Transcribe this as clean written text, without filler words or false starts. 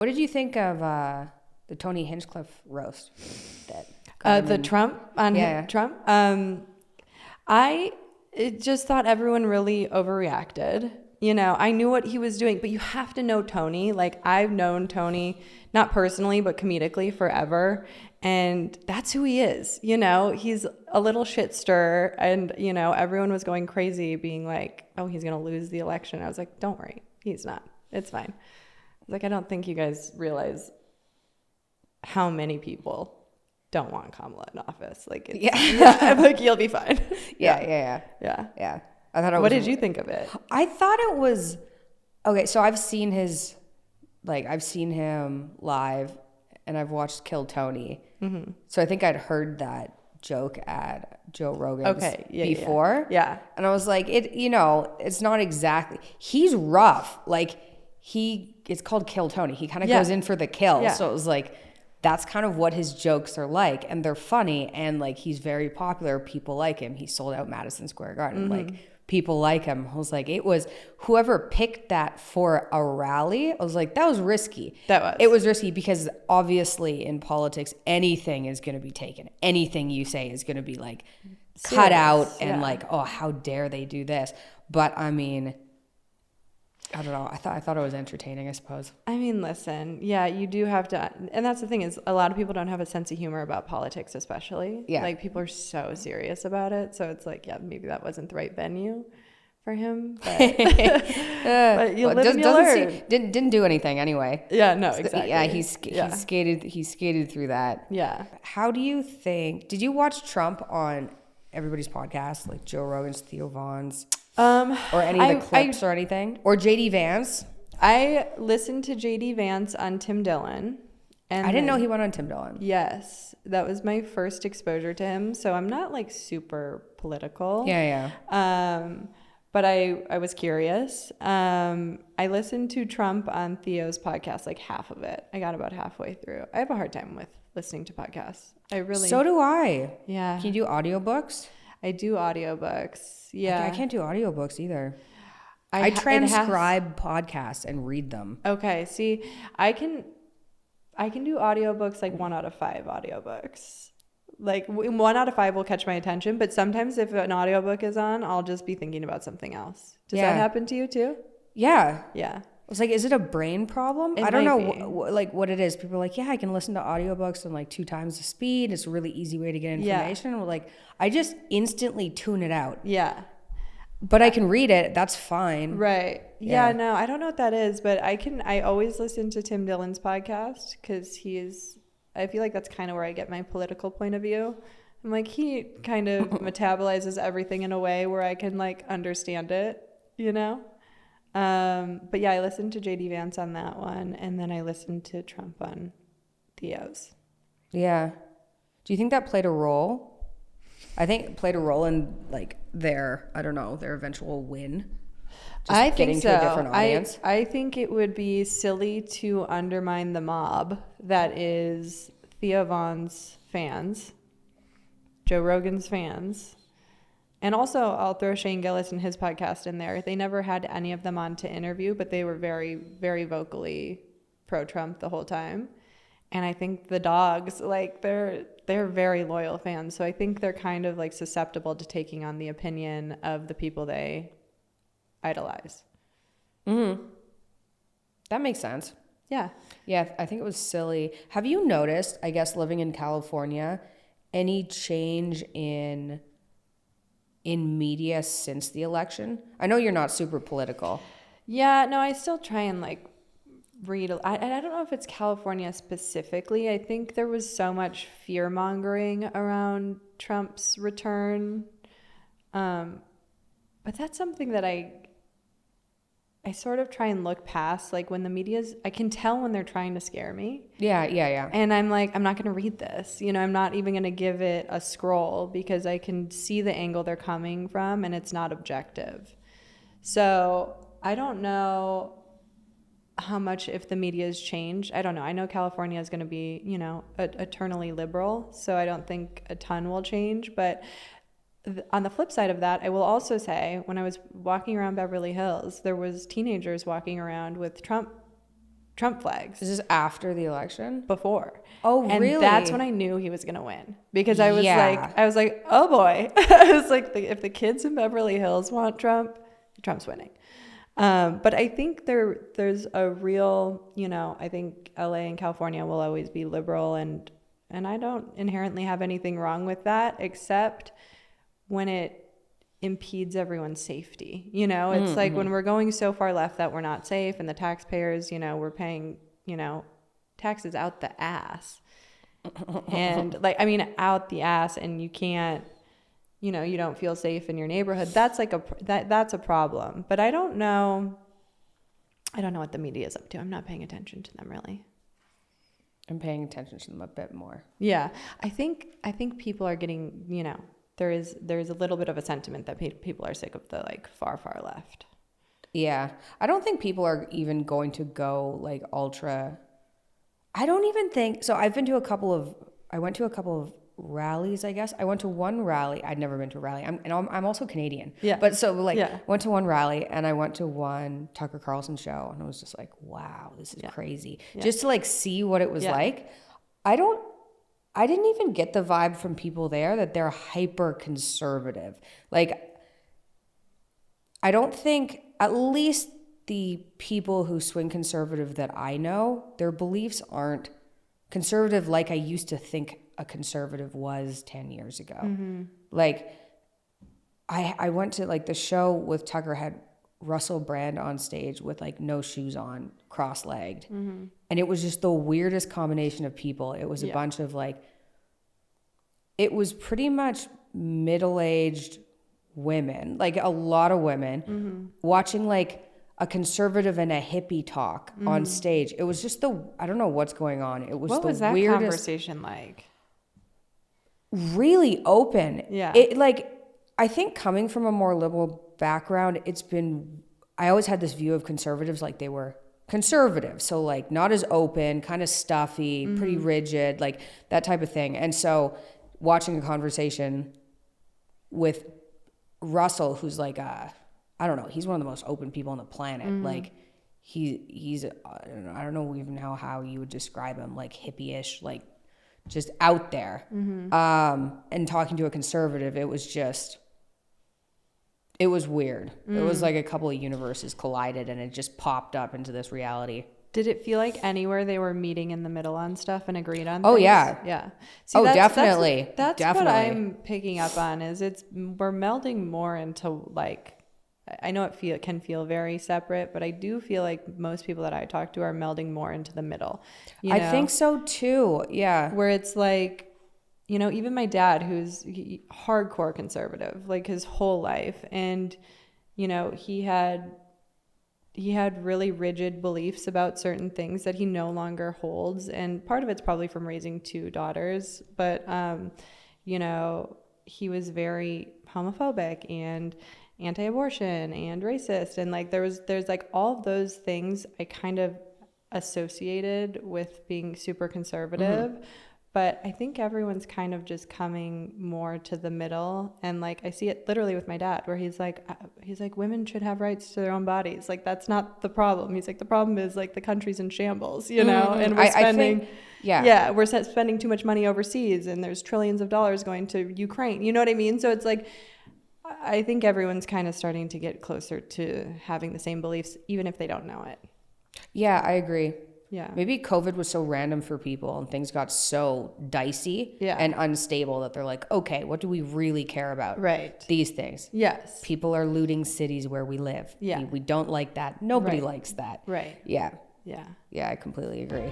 What did you think of the Tony Hinchcliffe roast? Trump on Trump. I just thought everyone really overreacted. You know, I knew what he was doing, but you have to know Tony. Like, I've known Tony, not personally, but comedically forever. And that's who he is. You know, he's a little shit stir. And, you know, everyone was going crazy being like, oh, he's going to lose the election. I was like, don't worry. He's not. It's fine. Like, I don't think you guys realize how many people don't want Kamala in office. Like, like, you'll be fine. Yeah. I thought it was. What did you think of it? I thought it was okay. So I've seen him live, and I've watched Kill Tony. Mm-hmm. So I think I'd heard that joke at Joe Rogan's before. Yeah. And I was like, it's not exactly. He's rough. Like, it's called Kill Tony. He kind of goes in for the kill. Yeah. So it was like, that's kind of what his jokes are like, and they're funny, and like, he's very popular. People like him. He sold out Madison Square Garden. Mm-hmm. Like, people like him. I was like, it was whoever picked that for a rally. I was like, that was risky. It was risky because obviously in politics, anything is going to be taken. Anything you say is going to be like cut out and like, oh, how dare they do this? But I mean, I don't know. I thought it was entertaining, I suppose. I mean, listen, yeah, you do have to, and that's the thing is a lot of people don't have a sense of humor about politics, especially. Yeah. Like, people are so serious about it. So it's like, yeah, maybe that wasn't the right venue for him. But, but you live and you learn. Didn't do anything anyway. Yeah, no, exactly. Yeah, he skated through that. Yeah. How do you think? Did you watch Trump on everybody's podcast, like Joe Rogan's, Theo Vaughn's? Or any of the clips or anything? Or JD Vance? I listened to JD Vance on Tim Dillon. And I didn't know he went on Tim Dillon. Yes. That was my first exposure to him. So I'm not like super political. Yeah. But I was curious. I listened to Trump on Theo's podcast, like half of it. I got about halfway through. I have a hard time with listening to podcasts. So do I. Yeah. Can you do audiobooks? I do audiobooks. Yeah. I can't do audiobooks either. I transcribe podcasts and read them. Okay. See, I can do audiobooks like 1 out of 5 audiobooks. Like 1 out of 5 will catch my attention, but sometimes if an audiobook is on, I'll just be thinking about something else. Does that happen to you too? Yeah. Yeah. I was like, is it a brain problem? I don't know what it is. People are like, yeah, I can listen to audiobooks in like 2 times the speed. It's a really easy way to get information. Yeah. Like, I just instantly tune it out. Yeah. But I can read it. That's fine. Right. Yeah, no, I don't know what that is, but I always listen to Tim Dillon's podcast because I feel like that's kind of where I get my political point of view. I'm like, he kind of metabolizes everything in a way where I can like understand it, you know? But yeah, I listened to JD Vance on that one, and then I listened to Trump on Theo's. Yeah. Do you think that played a role? I think it played a role in like their eventual win. I think so. To a different audience. I think it would be silly to undermine the mob that is Theo Vaughn's fans, Joe Rogan's fans. And also, I'll throw Shane Gillis and his podcast in there. They never had any of them on to interview, but they were very, very vocally pro-Trump the whole time. And I think the dogs, like, they're very loyal fans. So I think they're kind of, like, susceptible to taking on the opinion of the people they idolize. Mm-hmm. That makes sense. Yeah. Yeah, I think it was silly. Have you noticed, I guess, living in California, any change in media since the election? I know you're not super political. Yeah, no, I still try and like read. I don't know if it's California specifically. I think there was so much fear mongering around Trump's return. But that's something that I sort of try and look past. Like when the media's, I can tell when they're trying to scare me. Yeah. And I'm like, I'm not going to read this. You know, I'm not even going to give it a scroll because I can see the angle they're coming from and it's not objective. So I don't know how much, if the media's changed. I don't know. I know California is going to be, you know, eternally liberal. So I don't think a ton will change. But on the flip side of that, I will also say when I was walking around Beverly Hills, there was teenagers walking around with Trump Trump flags. Is this after the election? Before. Oh, really? And that's when I knew he was going to win, because I was like, oh boy. I was like, if the kids in Beverly Hills want Trump, Trump's winning. But I think there's a real, I think LA and California will always be liberal, and I don't inherently have anything wrong with that, except when it impedes everyone's safety. It's like when we're going so far left that we're not safe, and the taxpayers, we're paying, taxes out the ass. And out the ass, and you can't, you don't feel safe in your neighborhood. That's like that's a problem. But I don't know what the media is up to. I'm not paying attention to them really. I'm paying attention to them a bit more. Yeah. I think people are getting, there's a little bit of a sentiment that people are sick of the far, far left. Yeah. I don't think people are even going to go ultra. I don't even think so. I went to a couple of rallies, I guess. I went to one rally. I'd never been to a rally. I'm also Canadian. Yeah. But so went to one rally, and I went to one Tucker Carlson show, and I was just like, wow, this is crazy. Yeah. Just to see what it was like. I didn't even get the vibe from people there that they're hyper conservative. I don't think, at least the people who swing conservative that I know, their beliefs aren't conservative like I used to think a conservative was 10 years ago. Mm-hmm. I went to the show with Tucker had Russell Brand on stage with no shoes on, cross-legged. Mm-hmm. And it was just the weirdest combination of people. It was a bunch of it was pretty much middle-aged women, a lot of women, watching a conservative and a hippie talk on stage. It was just I don't know what's going on. It was what the was that weirdest conversation like? Really open. Yeah. I think coming from a more liberal background, I always had this view of conservatives they were conservative. So not as open, kind of stuffy, pretty rigid, that type of thing. And so watching a conversation with Russell, who's I don't know, he's one of the most open people on the planet. He's I don't know even how you would describe him, hippie-ish, just out there. And talking to a conservative, it was weird. It was a couple of universes collided, and it just popped up into this reality. Did it feel like anywhere they were meeting in the middle on stuff and agreed on things? Oh, yeah. Yeah. See, definitely. That's definitely what I'm picking up on, is we're melding more into I know it can feel very separate, but I do feel like most people that I talk to are melding more into the middle. I think so too. Yeah. Where it's even my dad, who's hardcore conservative, his whole life. And, he had really rigid beliefs about certain things that he no longer holds. And part of it's probably from raising two daughters, but, he was very homophobic and anti-abortion and racist, and there's all of those things I kind of associated with being super conservative. But I think everyone's kind of just coming more to the middle, and I see it literally with my dad, where he's like women should have rights to their own bodies. That's not the problem. He's the problem is the country's in shambles, and we're spending we're spending too much money overseas, and there's trillions of dollars going to Ukraine. You know what I mean? So it's I think everyone's kind of starting to get closer to having the same beliefs, even if they don't know it. Yeah, I agree. Yeah. Maybe COVID was so random for people and things got so dicey and unstable that they're okay, what do we really care about? Right. These things. Yes. People are looting cities where we live. Yeah. We don't like that. Nobody likes that. Right. Yeah. Yeah. Yeah, I completely agree.